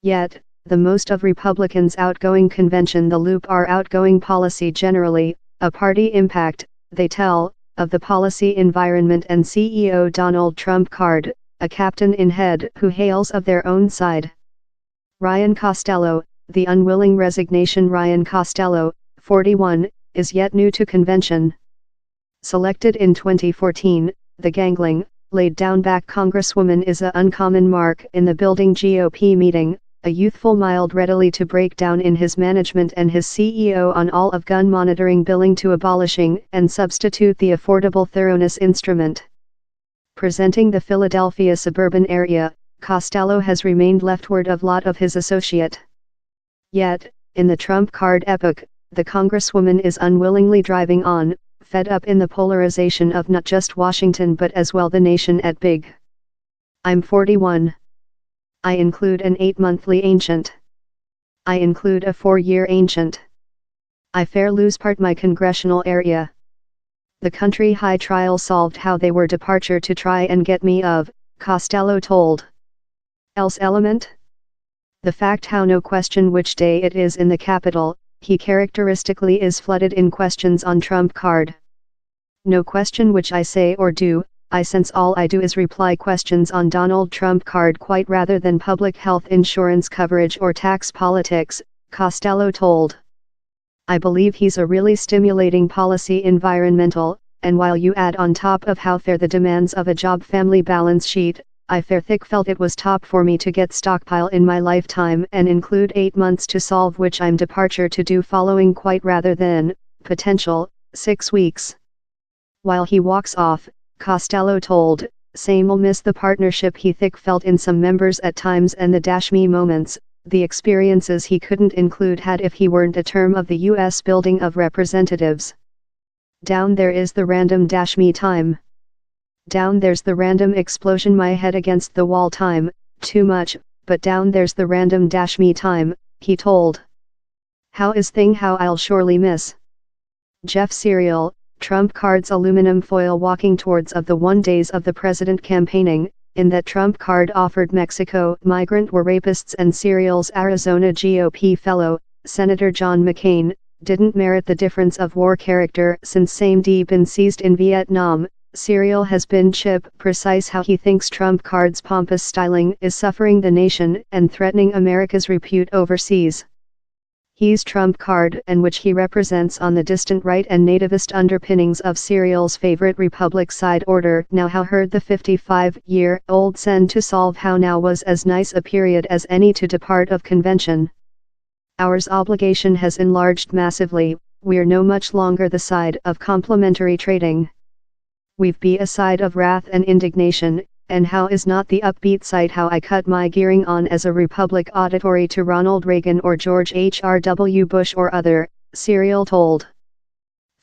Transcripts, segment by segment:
Yet, the most of Republicans' outgoing convention the loop are outgoing policy generally, a party impact, they tell, of the policy environment and CEO Donald Trump card, a captain in head who hails of their own side. Ryan Costello, the unwilling resignation. Ryan Costello, 41, is yet new to convention. Selected in 2014, the gangling, laid-down-back Congresswoman is a uncommon mark in the building GOP meeting, a youthful mild readily to break down in his management and his CEO on all of gun monitoring billing to abolishing and substitute the Affordable Thoroughness Instrument. Presenting the Philadelphia suburban area, Costello has remained leftward of lot of his associate. Yet, in the Trump card epoch, the Congresswoman is unwillingly driving on, fed up in the polarization of not just Washington but as well the nation at big. I'm 41. I include an 8-monthly ancient. I include a 4-year ancient. I fair lose part my congressional area. The country high trial solved how they were departure to try and get me of, Costello told. Else element? The fact how no question which day it is in the Capitol, he characteristically is flooded in questions on Trump card. No question which I say or do, I sense all I do is reply questions on Donald Trump card quite rather than public health insurance coverage or tax politics, Costello told. I believe he's a really stimulating policy environmental, and while you add on top of how fair the demands of a job family balance sheet, I fair thick felt it was top for me to get stockpile in my lifetime and include 8 months to solve which I'm departure to do following quite rather than, potential, 6 weeks. While he walks off, Costello told, same'll miss the partnership he thick felt in some members at times and the dash me moments, the experiences he couldn't include had if he weren't a term of the U.S. building of representatives. Down there is the random dash me time. Down there's the random explosion my head against the wall time, too much, but down there's the random dash me time, he told. How is thing how I'll surely miss. Jeff Serial, Trump card's aluminum foil walking towards of the 1 days of the president campaigning, in that Trump card offered Mexico migrant were rapists and Serial's Arizona GOP fellow, Senator John McCain, didn't merit the difference of war character since same D been seized in Vietnam. Serial has been chip precise how he thinks Trump card's pompous styling is suffering the nation and threatening America's repute overseas. He's Trump card and which he represents on the distant right and nativist underpinnings of Serial's favorite Republic side order now how heard the 55-year-old send to solve how now was as nice a period as any to depart of convention. Ours obligation has enlarged massively, we're no much longer the side of complementary trading. We've be a side of wrath and indignation, and how is not the upbeat side how I cut my gearing on as a Republic auditory to Ronald Reagan or George H.R.W. Bush or other, Serial told.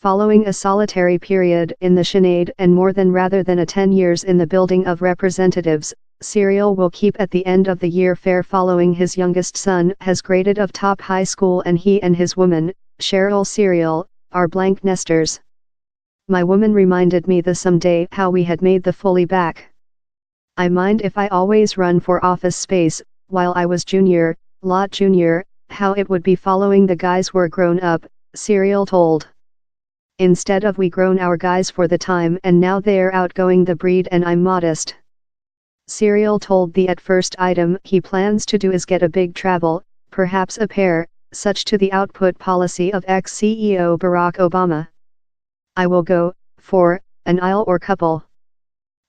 Following a solitary period in the Senate and more than rather than a 10 years in the building of representatives, Serial will keep at the end of the year fair following his youngest son has graded of top high school and he and his woman, Cheryl Serial, are blank nesters. My woman reminded me the someday how we had made the fully back. I mind if I always run for office space, while I was junior, how it would be following the guys were grown up, Serial told. Instead of we grown our guys for the time and now they're outgoing the breed and I'm modest. Serial told the at first item he plans to do is get a big travel, perhaps a pair, such to the output policy of ex-CEO Barack Obama. I will go, for, an aisle or couple.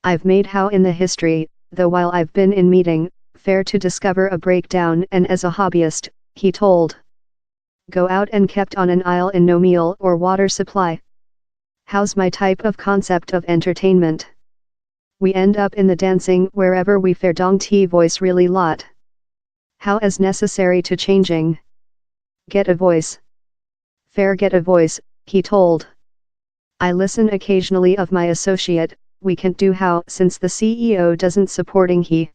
I've made how in the history, though while I've been in meeting, fair to discover a breakdown and as a hobbyist, he told. Go out and kept on an aisle in no meal or water supply. How's my type of concept of entertainment? We end up in the dancing wherever we fair dong t voice really lot. How as necessary to changing. Get a voice. Fair get a voice, he told. I listen occasionally of my associate, we can't do how since the CEO doesn't supporting he.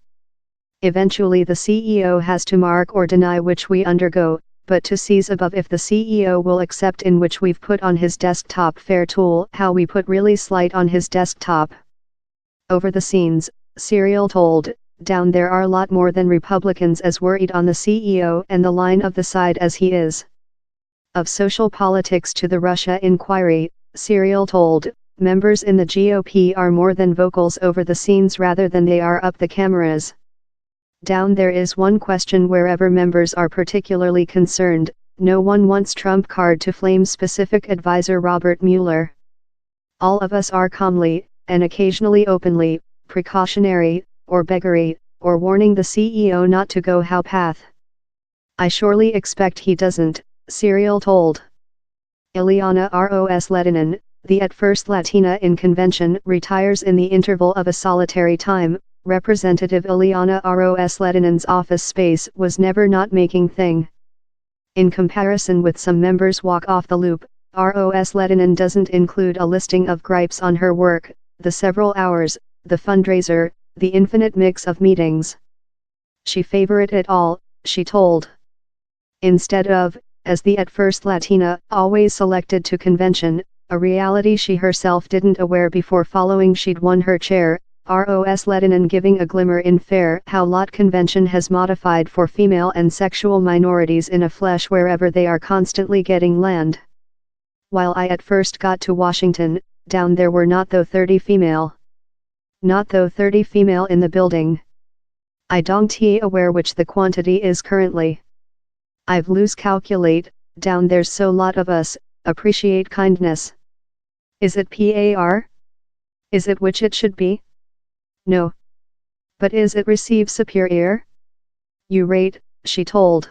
Eventually the CEO has to mark or deny which we undergo, but to seize above if the CEO will accept in which we've put on his desktop fair tool how we put really slight on his desktop. Over the scenes, Serial told, down there are lot more than Republicans as worried on the CEO and the line of the side as he is. Of social politics to the Russia inquiry, Serial told, members in the GOP are more than vocals over the scenes rather than they are up the cameras. Down there is one question wherever members are particularly concerned, no one wants trump card to flame specific advisor Robert Mueller. All of us are calmly, and occasionally openly, precautionary, or beggary, or warning the CEO not to go how path. I surely expect he doesn't, Serial told. Ileana Ros Ledinen, the at first Latina in convention, retires in the interval of a solitary time. Representative Ileana Ros Ledinen's office space was never not making thing. In comparison with some members walk off the loop, Ros Ledinen doesn't include a listing of gripes on her work, the several hours, the fundraiser, the infinite mix of meetings. She favorite it all, she told. Instead of, as the at first Latina, always selected to convention, a reality she herself didn't aware before following she'd won her chair, Ros Ledinen giving a glimmer in Fair How Lot convention has modified for female and sexual minorities in a flesh wherever they are constantly getting land. While I at first got to Washington, down there were not though 30 female. Not though 30 female in the building. I don't aware which the quantity is currently. I've lose calculate, down there's so lot of us, appreciate kindness. Is it PAR? Is it which it should be? No. But is it receive superior? You rate, she told.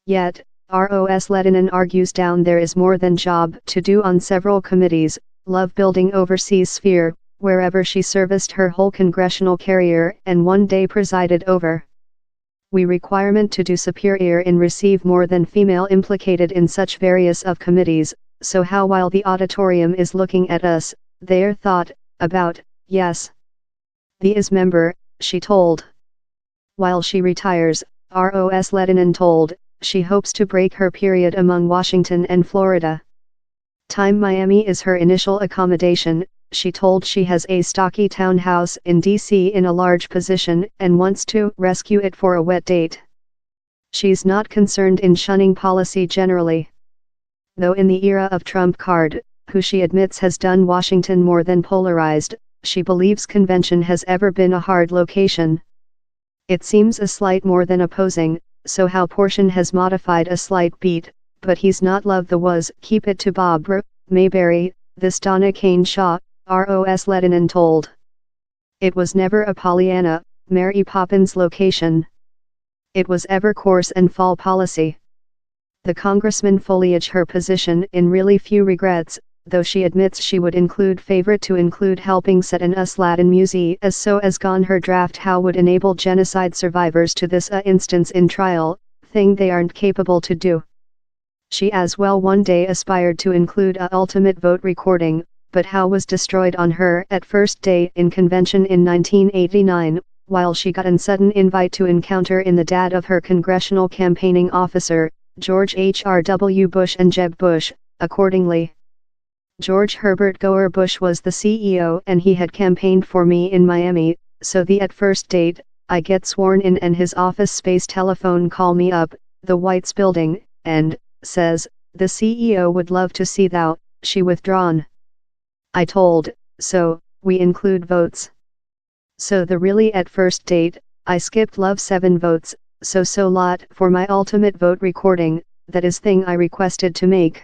Yet, Ros Ledinen argues down there is more than job to do on several committees, love building overseas sphere, wherever she serviced her whole congressional career and one day presided over. We requirement to do superior in receive more than female implicated in such various of committees, so how while the auditorium is looking at us, they're thought, about, yes. The is member, she told. While she retires, Ros Ledinen told, she hopes to break her period among Washington and Florida. Time Miami is her initial accommodation, she told she has a stocky townhouse in D.C. in a large position and wants to rescue it for a wet date. She's not concerned in shunning policy generally. Though in the era of Trump card, who she admits has done Washington more than polarized, she believes convention has ever been a hard location. It seems a slight more than opposing, so how portion has modified a slight beat, but he's not love the was, keep it to Bob Mayberry, this Donna Kane Shaw, Ros Ledinen told. It was never a Pollyanna, Mary Poppins location. It was ever course and fall policy. The congressman foliage her position in really few regrets, though she admits she would include favorite to include helping set an us Latin muse as so as gone her draft how would enable genocide survivors to this instance in trial, thing they aren't capable to do. She as well one day aspired to include a ultimate vote recording, but how was destroyed on her at first day in convention in 1989, while she got an sudden invite to encounter in the dad of her congressional campaigning officer, George H.R.W. Bush and Jeb Bush, accordingly. George Herbert Goer Bush was the CEO and he had campaigned for me in Miami, so the at first date, I get sworn in and his office space telephone call me up, the White's building, and, says, the CEO would love to see thou, she withdrawn. I told, so, we include votes. So the really at first date, I skipped love 7 votes, so lot for my ultimate vote recording, that is thing I requested to make.